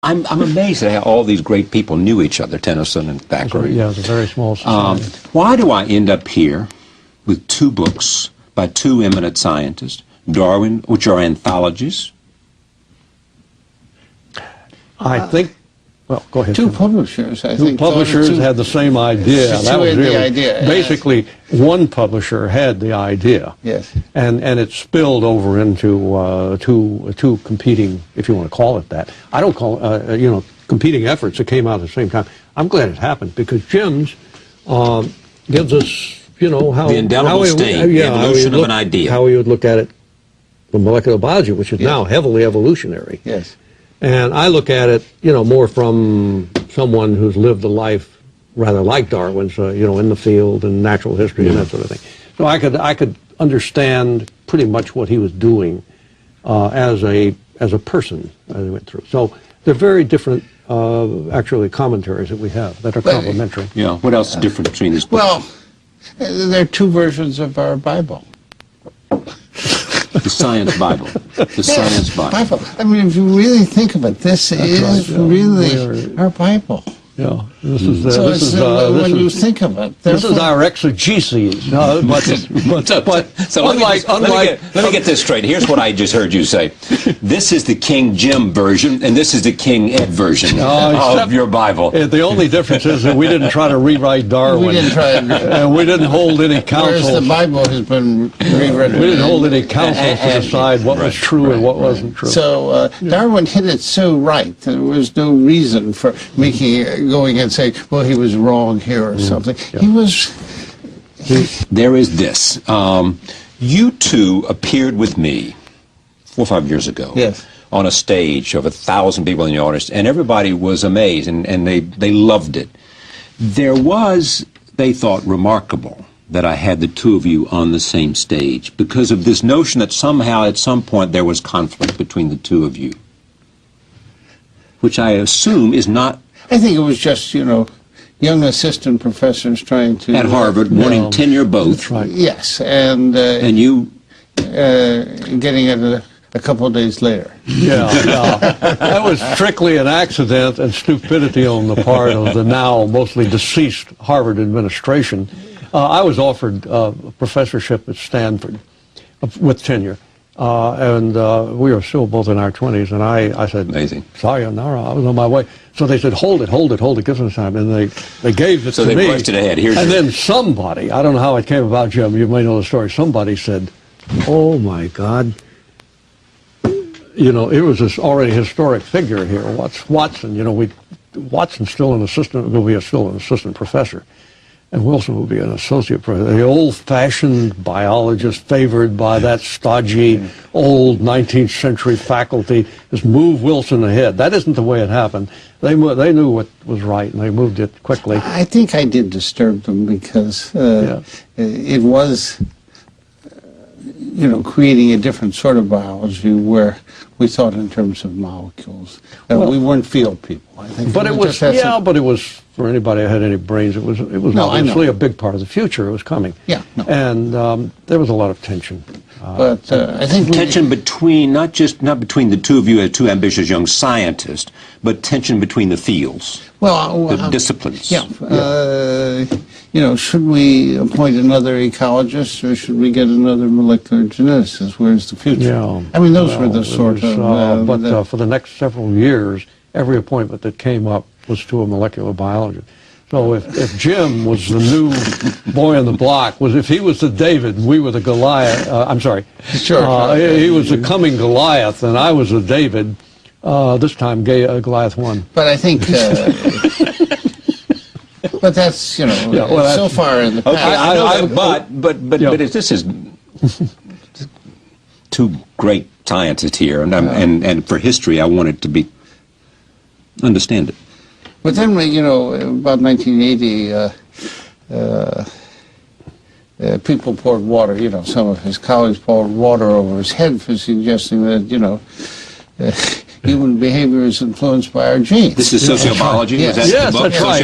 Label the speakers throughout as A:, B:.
A: I'm amazed at how all these great people knew each other, Tennyson and Thackeray.
B: Yeah, it was a very small society.
A: Why do I end up here with 2 books by 2 eminent scientists, Darwin, which are anthologies?
B: I think, well, go ahead.
C: 2 publishers, I think.
B: 2 publishers had the same idea. That was really, the idea. Basically, one publisher had the idea.
C: Yes.
B: And it spilled over into two competing, if you want to call it that. I don't call it, competing efforts that came out at the same time. I'm glad it happened because Jim's gives us, how...
A: The indelible stain, the evolution of an idea.
B: How we would look at it from molecular biology, which is now heavily evolutionary.
C: Yes.
B: And I look at it, more from someone who's lived a life rather like Darwin's, in the field and natural history and that sort of thing. So I could understand pretty much what he was doing as a person as he went through. So they're very different, actually, commentaries that we have that are complementary.
A: Yeah. What else is different between these books?
C: Well, there are 2 versions of our Bible.
A: The Science Bible. The Science Bible.
C: I mean, if you really think of it, this is really our Bible.
B: Yeah,
C: when you think of it,
B: this is our exegesis.
A: So let me get this straight. Here's what I just heard you say. This is the King Jim version, and this is the King Ed version of your Bible.
B: The only difference is that we didn't try to rewrite Darwin.
C: We didn't try,
B: and we didn't hold any council.
C: Whereas the Bible has been rewritten.
B: We didn't hold any councils to decide what was true and what wasn't true.
C: So Darwin hit it so right. There was no reason for going and saying, well, he was wrong here or something.
B: Yeah.
C: He was...
A: There is this. You 2 appeared with me 4 or 5 years ago.
C: Yes.
A: On a stage of 1,000 people in the audience, and everybody was amazed, and they loved it. There was, they thought, remarkable that I had the 2 of you on the same stage because of this notion that somehow at some point there was conflict between the 2 of you, which I assume is not...
C: I think it was just, young assistant professors trying to...
A: At Harvard, wanting tenure both.
B: That's right.
C: Yes, and
A: you...
C: getting it a couple of days later.
B: Yeah. That was strictly an accident and stupidity on the part of the now mostly deceased Harvard administration. I was offered a professorship at Stanford with tenure. And we were still both in our 20s, and I said,
A: amazing.
B: Sayonara, I was on my way. So they said, hold it, give us time. And they gave it to me.
A: So they rushed it ahead.
B: And then somebody, I don't know how it came about, Jim, you may know the story, somebody said, oh my God, it was this already historic figure here, Watson. Watson's still an assistant, will be still an assistant professor. And Wilson will be an associate professor. The old-fashioned biologist favored by that stodgy, old 19th century faculty has moved Wilson ahead. That isn't the way it happened. They knew what was right, and they moved it quickly.
C: I think I did disturb them because it was, creating a different sort of biology where we thought in terms of molecules. We weren't field people, I think.
B: But it was, for anybody who had any brains, it was obviously a big part of the future. It was coming.
C: Yeah. No.
B: And there was a lot of tension.
C: But I think
A: tension between not between the 2 of you as 2 ambitious young scientists, but tension between the fields, the disciplines.
C: Yeah. Should we appoint another ecologist or should we get another molecular geneticist? Where's the future?
B: Yeah.
C: I mean, those were the sort of...
B: but for the next several years, every appointment that came up was to a molecular biologist. So if Jim was the new boy on the block, if he was the David and we were the Goliath, I'm sorry.
C: Sure.
B: He was the coming Goliath and I was the David, this time Goliath won.
C: But I think... but that's, so far in the past.
A: But this is 2 great scientists here, and for history, I wanted to be understand it.
C: But then, about 1980, people poured water. Some of his colleagues poured water over his head for suggesting that, human behavior is influenced by our genes.
A: This is sociobiology?
C: Yes,
B: that's right.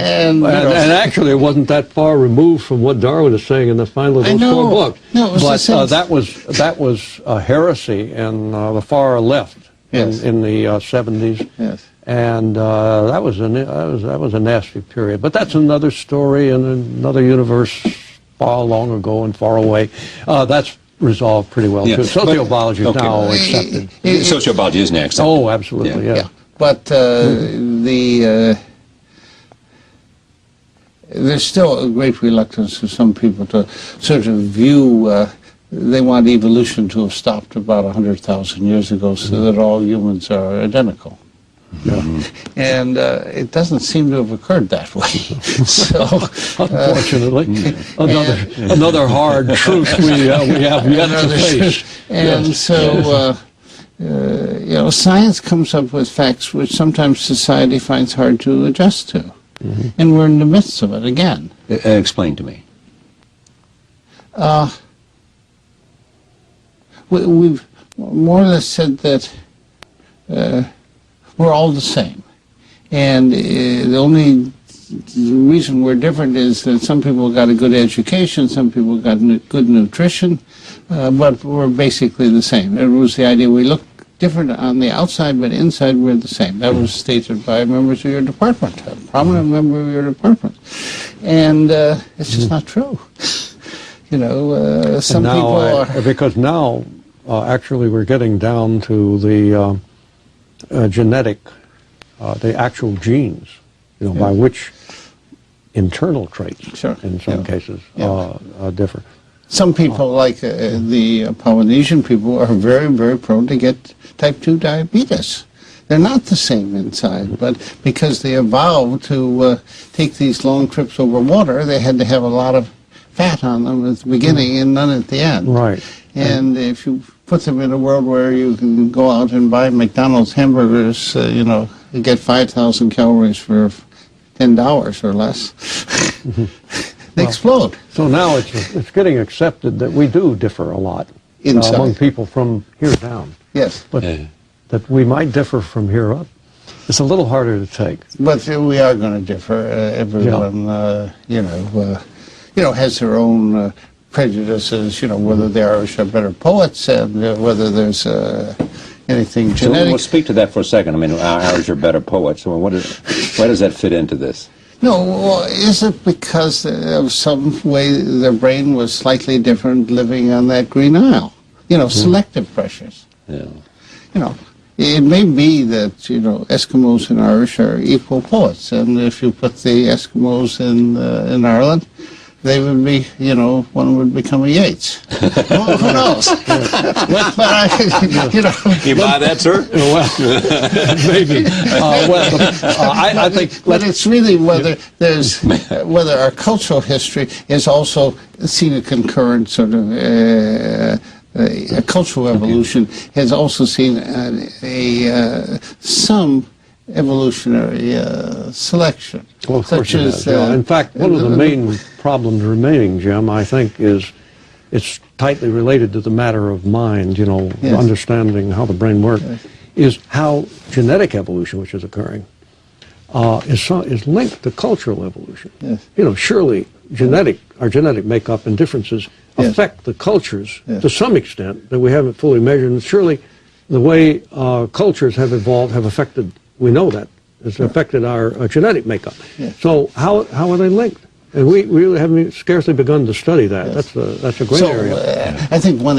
B: And actually, it wasn't that far removed from what Darwin is saying in the final of those 4 books.
C: No,
B: but that was a heresy in the far left
C: Yes.
B: in the 70s.
C: Yes.
B: And that was a nasty period. But that's another story in another universe far long ago and far away. That's resolved pretty well, too. Sociobiology is now accepted.
A: Sociobiology is now accepted.
B: Oh, absolutely, yeah.
C: But there's still a great reluctance of some people to sort of view, they want evolution to have stopped about 100,000 years ago so that all humans are identical.
B: Yeah.
C: And it doesn't seem to have occurred that way. So,
B: unfortunately, another hard truth we have yet to face.
C: And so, you know, science comes up with facts which sometimes society finds hard to adjust to. Mm-hmm. And we're in the midst of it again.
A: Explain to me.
C: We've more or less said that we're all the same. And the only reason we're different is that some people got a good education, some people got good nutrition, but we're basically the same. It was the idea we look different on the outside, but inside we're the same. That was stated by members of your department, a prominent member of your department. And it's just not true. You know, some people are...
B: Because now, actually, we're getting down to the genetic, the actual genes, you know, by which internal traits, in some cases, differ.
C: Some people, like the Polynesian people, are very, very prone to get type 2 diabetes. They're not the same inside, but because they evolved to take these long trips over water, they had to have a lot of fat on them at the beginning and none at the end.
B: Right.
C: And if you put them in a world where you can go out and buy McDonald's hamburgers, you know, and get 5,000 calories for $10 or less, they explode.
B: So now it's getting accepted that we do differ a lot among people from here down.
C: Yes.
B: But that we might differ from here up, it's a little harder to take.
C: But we are going to differ. Everyone, you know, has their own prejudices, you know, whether the Irish are better poets and whether there's anything genetic.
A: So we'll speak to that for a second. I mean, Irish are better poets. So why does that fit into this?
C: No, well, is it because of some way their brain was slightly different living on that Green Isle? You know, selective pressures.
A: Yeah.
C: You know, it may be that, you know, Eskimos and Irish are equal poets, and if you put the Eskimos in Ireland, they would be, you know, one would become a Yeats. Well, who knows? But you know,
A: you buy that, sir?
B: Well, maybe. I think.
C: But it's really whether our cultural history is also seen a concurrent sort of a cultural evolution has also seen some evolutionary selection.
B: Well, of course it has. In fact, one of the main problems remaining, Jim, I think, is it's tightly related to the matter of mind, you know, understanding how the brain works, is how genetic evolution, which is occurring, is linked to cultural evolution.
C: Yes.
B: You know, surely our genetic makeup and differences affect the cultures to some extent that we haven't fully measured, and surely the way cultures have evolved have affected, we know that, it's affected our genetic makeup.
C: Yes.
B: So how are they linked? And we really haven't scarcely begun to study that. That's a great area.
C: I think one